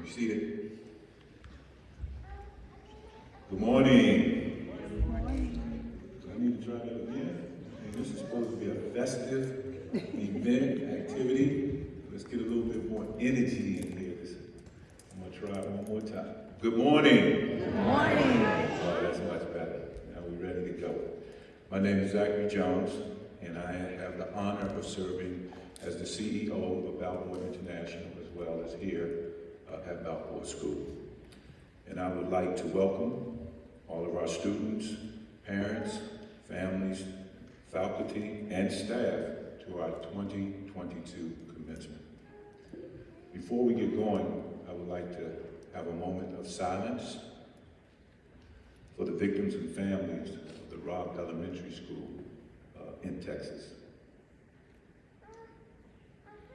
be seated. Good morning. Good morning. Do I need to try that again? Hey, this is supposed to be a festive event, activity. Let's get a little bit more energy in here. I'm going to try it one more time. Good morning. Good morning. Oh, that's much better. Now we're ready to go. My name is Zachary Jones, and I have the honor of serving as the CEO of Balboa International, as well as here at Balboa School. And I would like to welcome all of our students, parents, families, faculty, and staff to our 2022 commencement. Before we get going, I would like to have a moment of silence for the victims and families of the Robb Elementary School in Texas.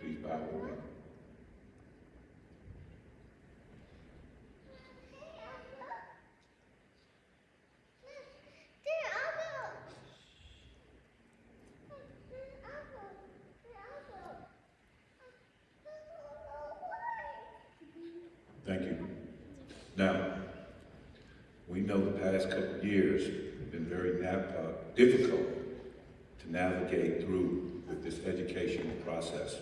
Please bow with me. Thank you. Now, we know the past couple of years have been very difficult to navigate through with this educational process.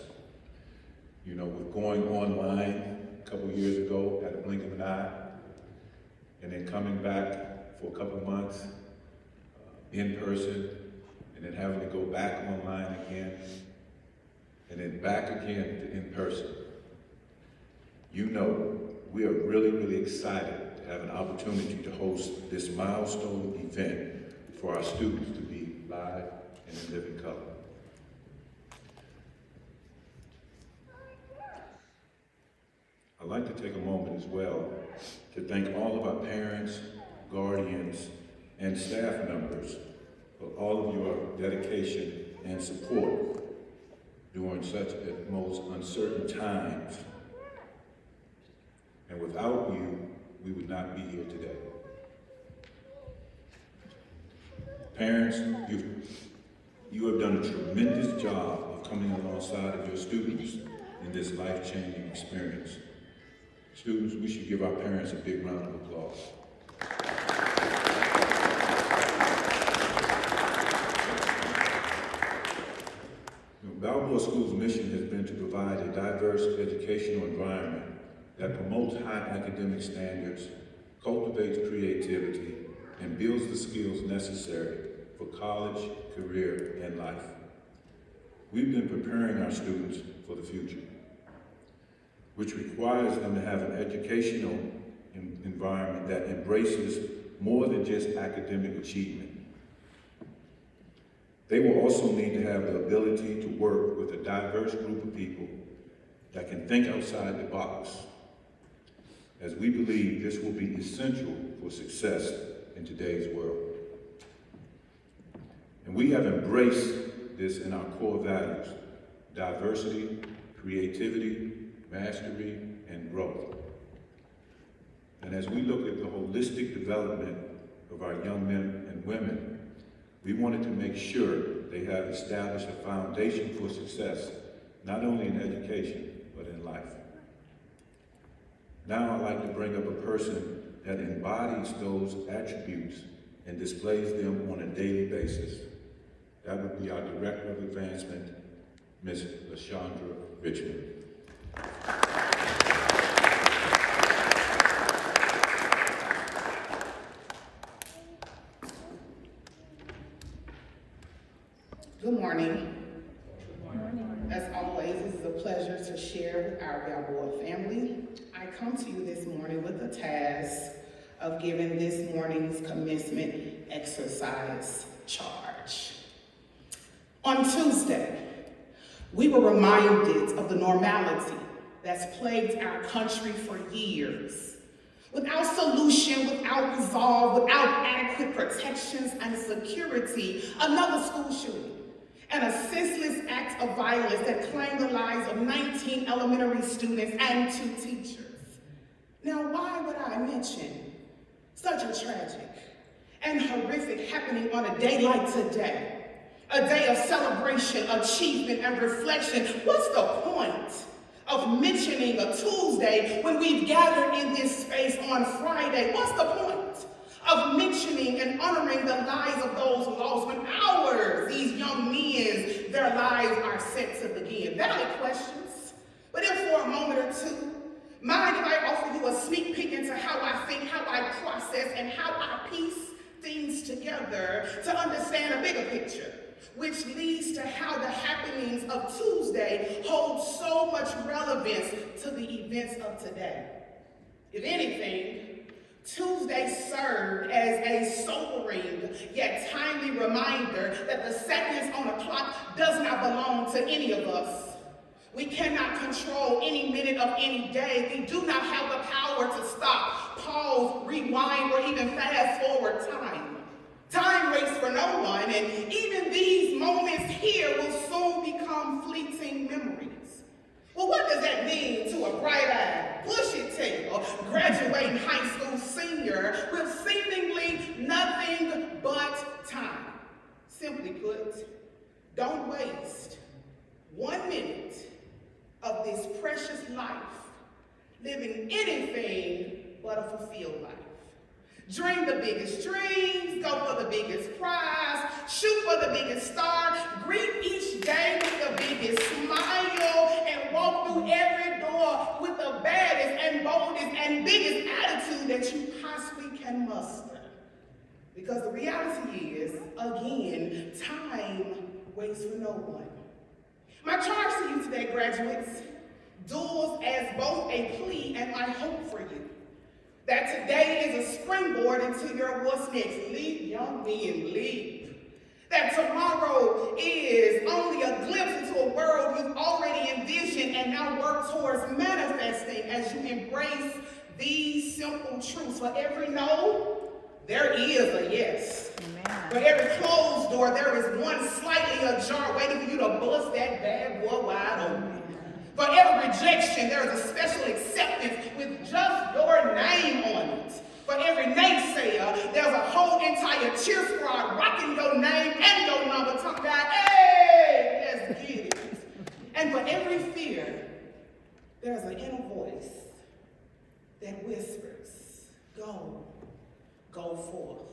You know, with going online a couple of years ago at a blink of an eye, and then coming back for a couple of months in person, and then having to go back online again, and then back again to in person. You know, we are really, really excited to have an opportunity to host this milestone event for our students to be live and in living color. I'd like to take a moment as well to thank all of our parents, guardians, and staff members for all of your dedication and support during such most uncertain times. And without you, we would not be here today. Parents, you have done a tremendous job of coming alongside of your students in this life-changing experience. Students, we should give our parents a big round of applause. Balboa School's mission has been to provide a diverse educational environment that promotes high academic standards, cultivates creativity, and builds the skills necessary for college, career, and life. We've been preparing our students for the future, which requires them to have an educational environment that embraces more than just academic achievement. They will also need to have the ability to work with a diverse group of people that can think outside the box, as we believe this will be essential for success in today's world. And we have embraced this in our core values: diversity, creativity, mastery, and growth. And as we look at the holistic development of our young men and women, we wanted to make sure they have established a foundation for success, not only in education, but in life. Now I'd like to bring up a person that embodies those attributes and displays them on a daily basis. That would be our Director of Advancement, Ms. LaShondra Richmond. Good morning. Good morning. As always, this is a pleasure to share with our Balboa family. I come to you this morning with the task of giving this morning's commencement exercise charge. On Tuesday, we were reminded of the normality that's plagued our country for years. Without solution, without resolve, without adequate protections and security, another school shooting and a senseless act of violence that claimed the lives of 19 elementary students and 2 teachers. Now, why would I mention such a tragic and horrific happening on a day like today? A day of celebration, achievement, and reflection. What's the point? of mentioning a Tuesday when we've gathered in this space on Friday? What's the point of mentioning and honoring the lives of those lost when ours, these young men, their lives are set to begin? Valid questions. But if for a moment or two, mind if I offer you a sneak peek into how I think, how I process, and how I piece things together to understand a bigger picture, which leads to how the happenings of Tuesday hold so much relevance to the events of today. If anything, Tuesday served as a sobering yet timely reminder that the seconds on a clock does not belong to any of us. We cannot control any minute of any day. We do not have the power to stop, pause, rewind, or even fast forward time. Time waits for no one, and even these moments here will soon become fleeting memories. Well, what does that mean to a bright-eyed, bushy-tailed, graduating high school senior with seemingly nothing but time? Simply put, don't waste 1 minute of this precious life living anything but a fulfilled life. Dream the biggest dreams, go for the biggest prize, shoot for the biggest star, greet each day with the biggest smile, and walk through every door with the baddest and boldest and biggest attitude that you possibly can muster. Because the reality is, again, time waits for no one. My charge to you today, graduates, duels as both a plea and my hope for you. That today is a springboard into your what's next. Leap, young men, leap. That tomorrow is only a glimpse into a world you've already envisioned and now work towards manifesting as you embrace these simple truths. For every no, there is a yes. Amen. For every closed door, there is one slightly ajar waiting for you to bust that bad boy wide open. For every rejection, there is a special acceptance with just your name on it. For every naysayer, there's a whole entire cheer squad rocking your name and your number, talking about, hey, let's get it. And for every fear, there's an inner voice that whispers, go forth.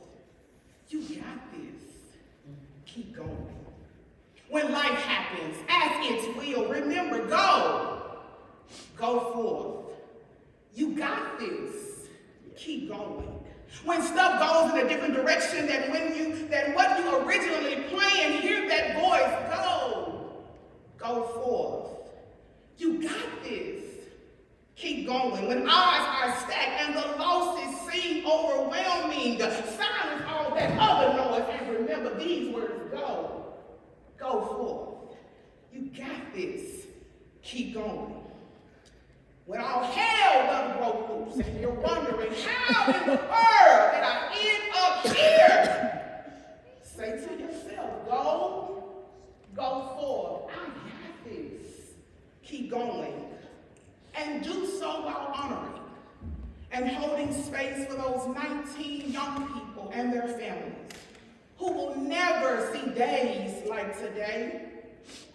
You got this. Keep going. When life happens, as it will, remember, go forth. You got this. Keep going. When stuff goes in a different direction than what you originally planned, hear that voice, go forth. You got this. Keep going. When odds are stacked and the losses seem overwhelming, silence all that other noise and remember these words, go forth. You got this. Keep going. When all hell done broke loose and you're wondering, how in the world did I end up here? Say to yourself, go forth. I got this. Keep going. And do so while honoring and holding space for those 19 young people and their families who will never see days like today,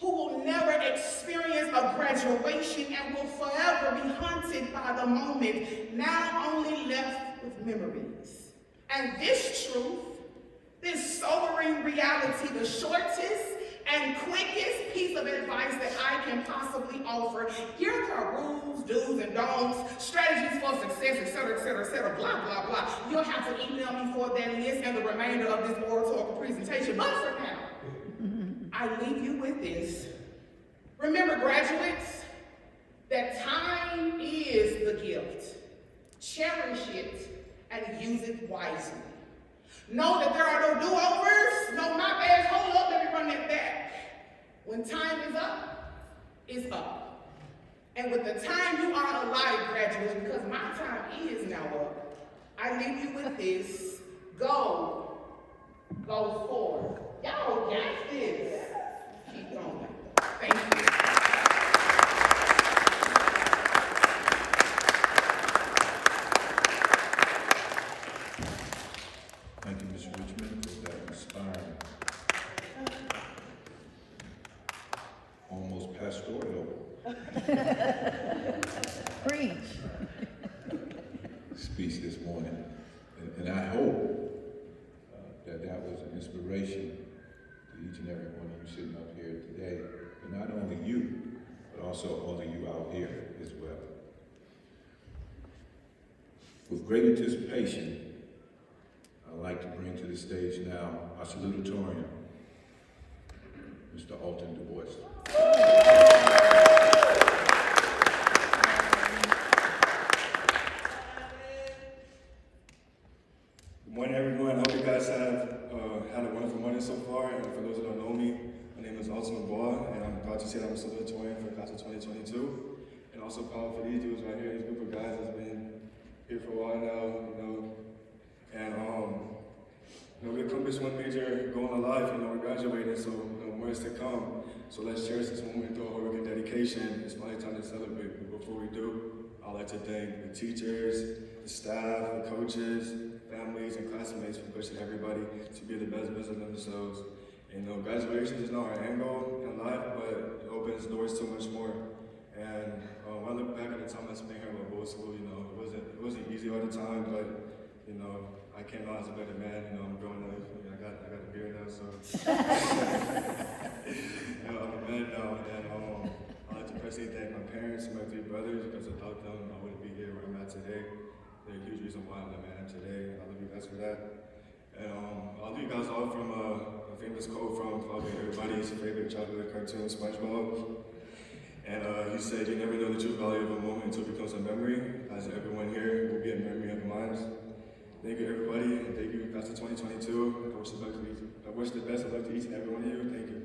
who will never experience a graduation and will forever be haunted by the moment, now only left with memories. And this truth, this sobering reality, the shortest and quickest piece of advice that I can possibly offer. Here are rules, do's, and don'ts, strategies for success, etc., blah, blah, blah. You'll have to email me for that list and the remainder of this oratorical presentation. But for now, I leave you with this. Remember, graduates, that time is the gift. Cherish it and use it wisely. Know that there are no do-overs, no my bad, hold up, let me run that back. When time is up, it's up. And with the time you are alive, graduates, because my time is now up, I leave you with this. Go forward. Y'all got this. Keep going. Thank you. Thank you, Ms. Richmond, for that inspiring, almost pastoral Preach. speech this morning. And I hope that was an inspiration to each and every one of you sitting up here today. And not only you, but also all of you out here as well. With great anticipation, I'd like to bring to the stage now our salutatorian, Mr. Alton Du Bois. Good morning, everyone. I hope you guys have had a wonderful morning so far. And for those who don't know me, my name is Alton Du Bois, and I'm proud to say that I'm a salutatorian for the class of 2022. And also proud for these dudes right here, this group of guys that's been here for a while now, and we accomplished one major goal in our life. We're graduating, so more is to come. So let's cherish this moment through our work and dedication. It's finally time to celebrate. But before we do, I'd like to thank the teachers, the staff, the coaches, families, and classmates for pushing everybody to be the best version of themselves. And graduation is not our end goal in life, but it opens doors to much more. And when I look back at the time I spent here at Balboa School, it wasn't easy all the time, but I came out as a better man. I'm growing up. I got a beard now, so I'm a man now. And I'd like to personally thank my parents and my 3 brothers, because without them, I wouldn't be here where I'm at today. They're a huge reason why I'm the man I am today. I love you guys for that. And I'll leave you guys off from a famous quote from probably everybody's favorite childhood cartoon, SpongeBob. And he said, "You never know the true value of a moment until it becomes a memory." As everyone here will be a memory of mine. Thank you, everybody, and thank you, class of 2022. I wish the best of luck to each and every one of you. Thank you.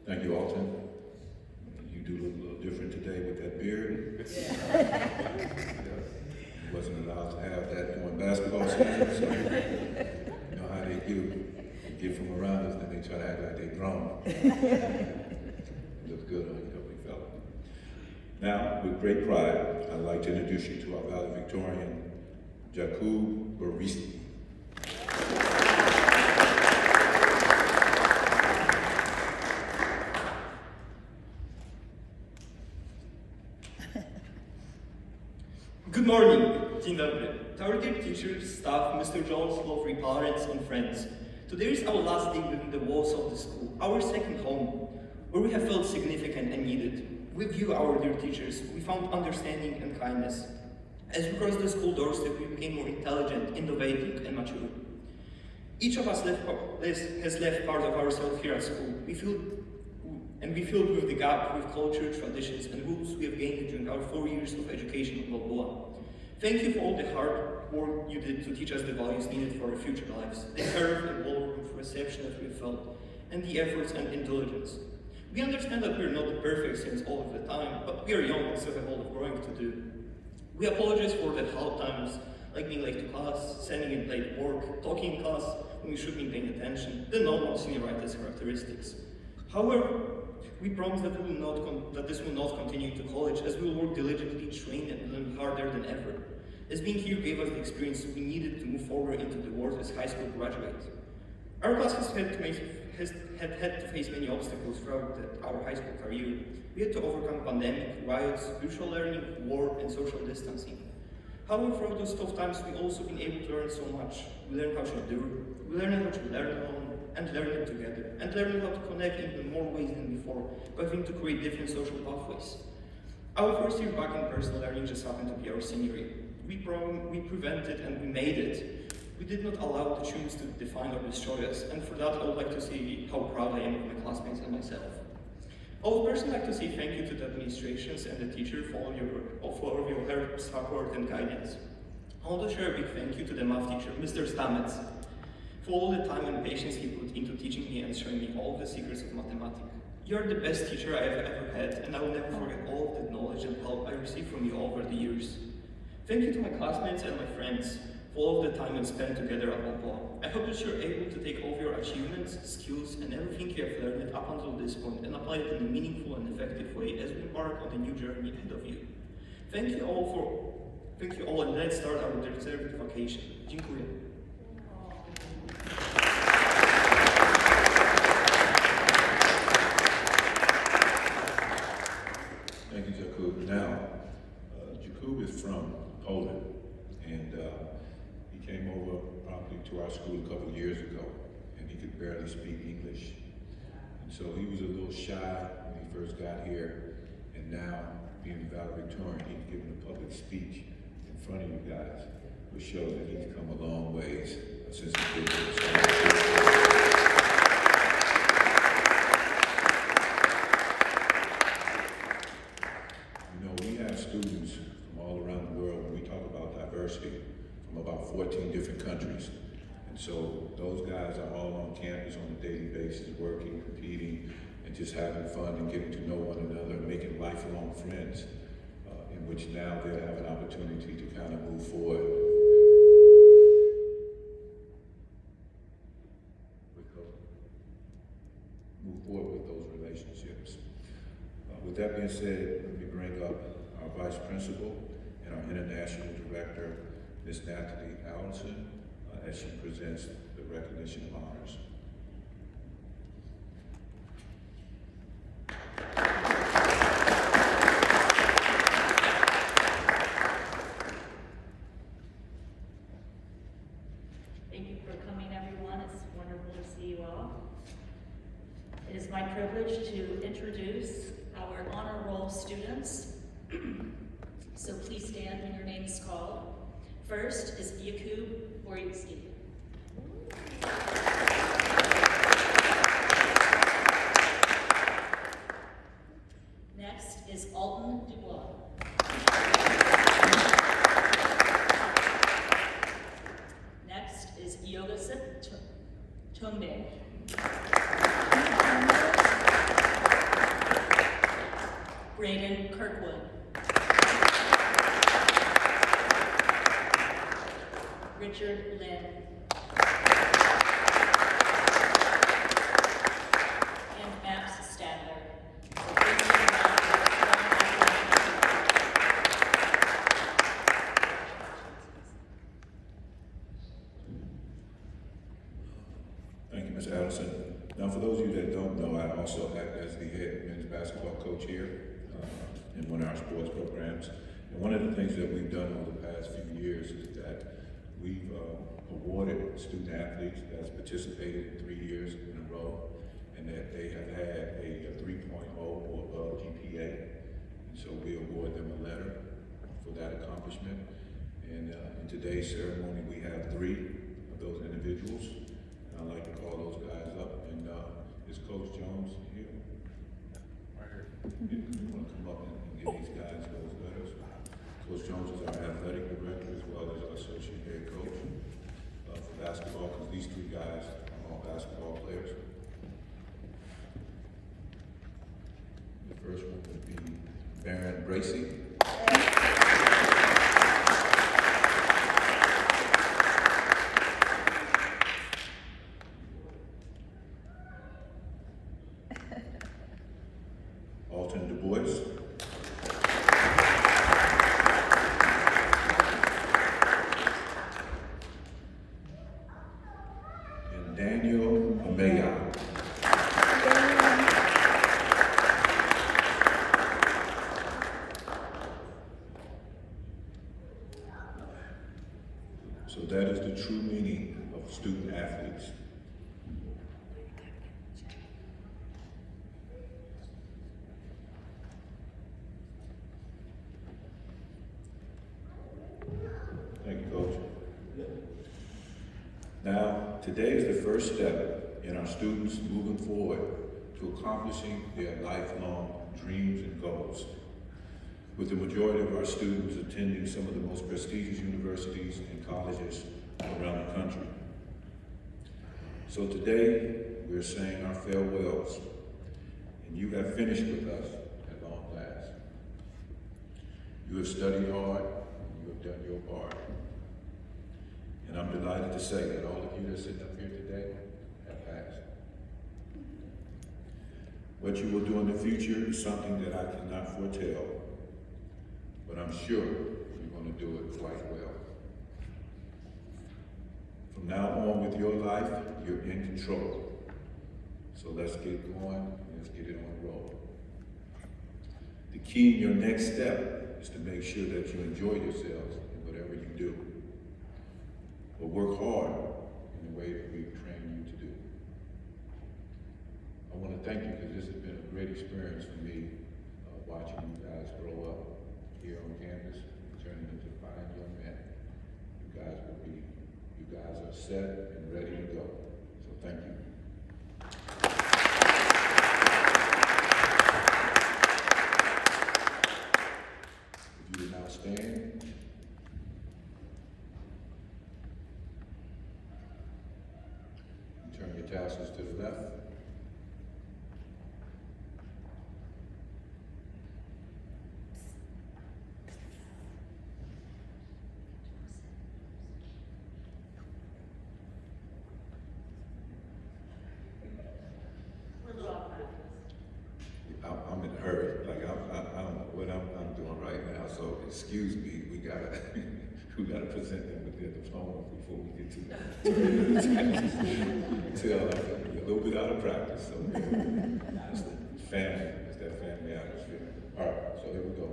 Thank you, Alton. You do look a little different today with that beard. You wasn't allowed to have that during basketball season, so you know how they do. They get from around us, then they try to act like they're grown. It looks good on you, big fella. Now, with great pride, I'd like to introduce you to our valedictorian, Jakub Baristi. Good morning, Dzień dobry. Our dear teachers, staff, Mr. Jones, lovely parents, and friends. Today is our last day within the walls of the school, our second home, where we have felt significant and needed. With you, our dear teachers, we found understanding and kindness. As we crossed the school doorstep, we became more intelligent, innovative, and mature. Each of us has left part of ourselves here at school. We filled with the gap with culture, traditions, and rules we have gained during our 4 years of education at Balboa. Thank you for all the hard work you did to teach us the values needed for our future lives, the curve and ballroom reception that we felt, and the efforts and intelligence. We understand that we are not the perfect saints all of the time, but we are young and still have a lot of growing to do. We apologize for the hard times, like being late to class, sending in late work, talking in class when we should be paying attention, the normal senioritis characteristics. However, we promise that this will not continue to college, as we will work diligently, train, and learn harder than ever. As being here gave us the experience we needed to move forward into the world as high school graduates. Our class has had to face many obstacles throughout our high school career. We had to overcome pandemic, riots, virtual learning, war, and social distancing. However, throughout those tough times, we've also been able to learn so much. We learned how to endure, we learned how to learn alone, and learn it together, and learning how to connect in even more ways than before, by having to create different social pathways. Our first year back in personal learning just happened to be our senior year. We prevented and we made it. We did not allow the tunes to define or destroy us, and for that I would like to say how proud I am of my classmates and myself. I would personally like to say thank you to the administrations and the teachers for all of your help, support, and guidance. I want to share a big thank you to the math teacher, Mr. Stamets, for all the time and patience he put into teaching me and showing me all the secrets of mathematics. You are the best teacher I have ever had, and I will never forget all of the knowledge and help I received from you over the years. Thank you to my classmates and my friends for all of the time we spent together at Balboa. I hope that you're able to take all of your achievements, skills, and everything you have learned up until this point and apply it in a meaningful and effective way as we embark on the new journey ahead of you. Thank you all, and let's start our deserved vacation. Dziękuję. to our school a couple of years ago, and he could barely speak English. And so he was a little shy when he first got here, and now, being valedictorian, he's giving a public speech in front of you guys, which shows that he's come a long ways since he did this. You know, we have students from all around the world. When we talk about diversity, from about 14 different countries. And so those guys are all on campus on a daily basis, working, competing, and just having fun and getting to know one another and making lifelong friends, in which now they'll have an opportunity to kind of move forward with those relationships. With that being said, let me bring up our Vice Principal and our International Director, Ms. Natalie Allison, as she presents the recognition of honors. Thank you for coming, everyone. It's wonderful to see you all. It is my privilege to introduce our honor roll students. So please stand when your name is called. First is Yakub Boritsky. Next is Alton Dubois. Next is Yogasip Tumbe. Braden Kirkwood. Richard Lynn. And Max Stadler. Thank you, Ms. Allison. Now, for those of you that don't know, I also act as the head men's basketball coach here in one of our sports programs. And one of the things that we've done over the past few years is that we've awarded student athletes that's participated 3 years in a row, and that they have had a 3.0 or above GPA. And so we award them a letter for that accomplishment. And in today's ceremony, we have 3 of those individuals. And I'd like to call those guys up. And is Coach Jones here? Right here. You want to come up and give these guys those letters? Coach Jones is our athletic director as well as our associate head coach for basketball, because these 3 guys are all basketball players. The first one would be Baron Bracy. Alton Du Bois. And Daniel Amaya. So that is the true meaning of student athletes. Thank you, Coach. Now, today is the first step in our students moving forward to accomplishing their lifelong dreams and goals, with the majority of our students attending some of the most prestigious universities and colleges around the country. So today, we're saying our farewells, and you have finished with us at long last. You have studied hard, and you have done your part. And I'm delighted to say that all of you that are sitting up here today have passed. What you will do in the future is something that I cannot foretell, but I'm sure you're going to do it quite well. From now on with your life, you're in control. So let's get going, and let's get it on the road. The key in your next step is to make sure that you enjoy yourselves in whatever you do. But work hard this has been a great experience for me, watching you guys grow up here on campus, turning into fine young men. You guys are set and ready to go. So thank you. If you will now stand. Turn your tassels to the left. We're off practice. I'm in a hurry. Like I don't know what I'm doing right now. So excuse me. We gotta present them with their diploma before we get to tell I'm a little bit out of practice. So it's the family. It's that family atmosphere. All right. So here we go.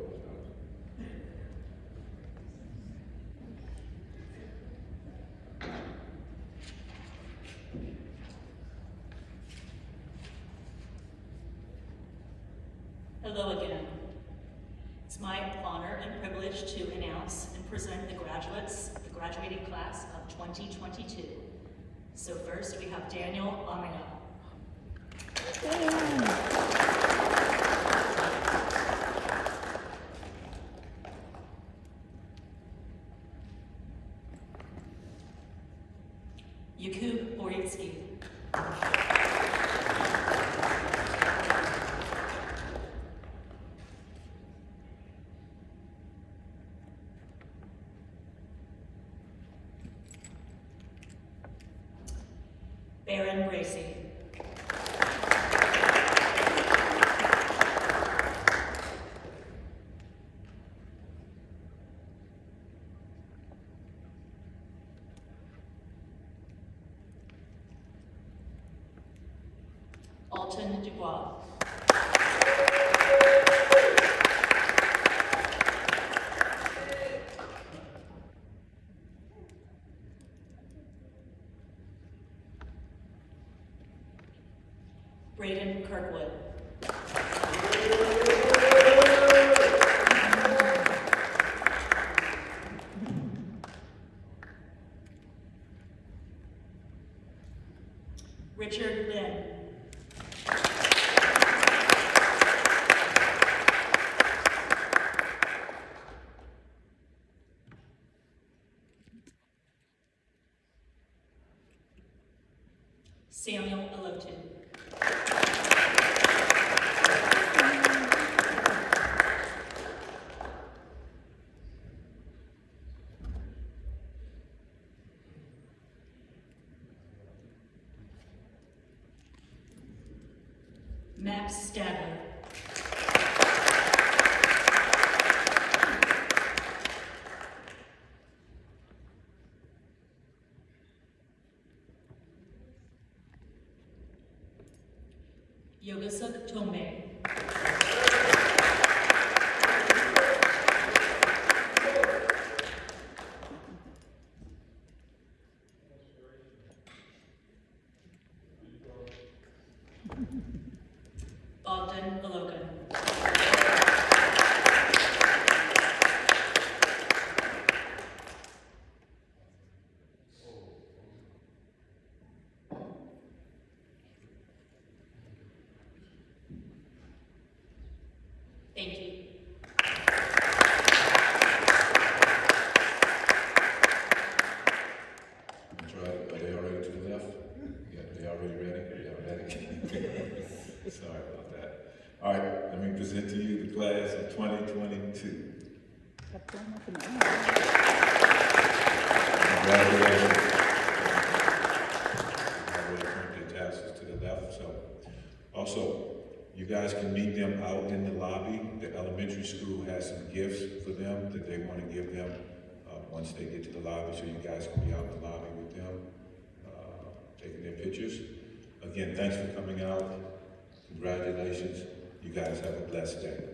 Hello again. It's my honor and privilege to announce and present the graduating class of 2022. So first we have Daniel Amina. Yakub Boritsky. Baron Gracie. Alton Dubois. Braden Kirkwood. Richard Lynn. Samuel Alotu. Max Stadler. Yogasuk Tomei. Ogden Logan. Thank you. That's right. Are they already to the left? Yeah, they already ready? Y'all ready? Sorry about that. All right, let me present to you the class of 2022. Congratulations. Turn your tassels to the left. So, also, you guys can meet them out in the lobby. The elementary school has some gifts for them that they want to give them once they get to the lobby, so you guys can be out in the lobby with them, taking their pictures. Again, thanks for coming out. Congratulations. You guys have a blessed day.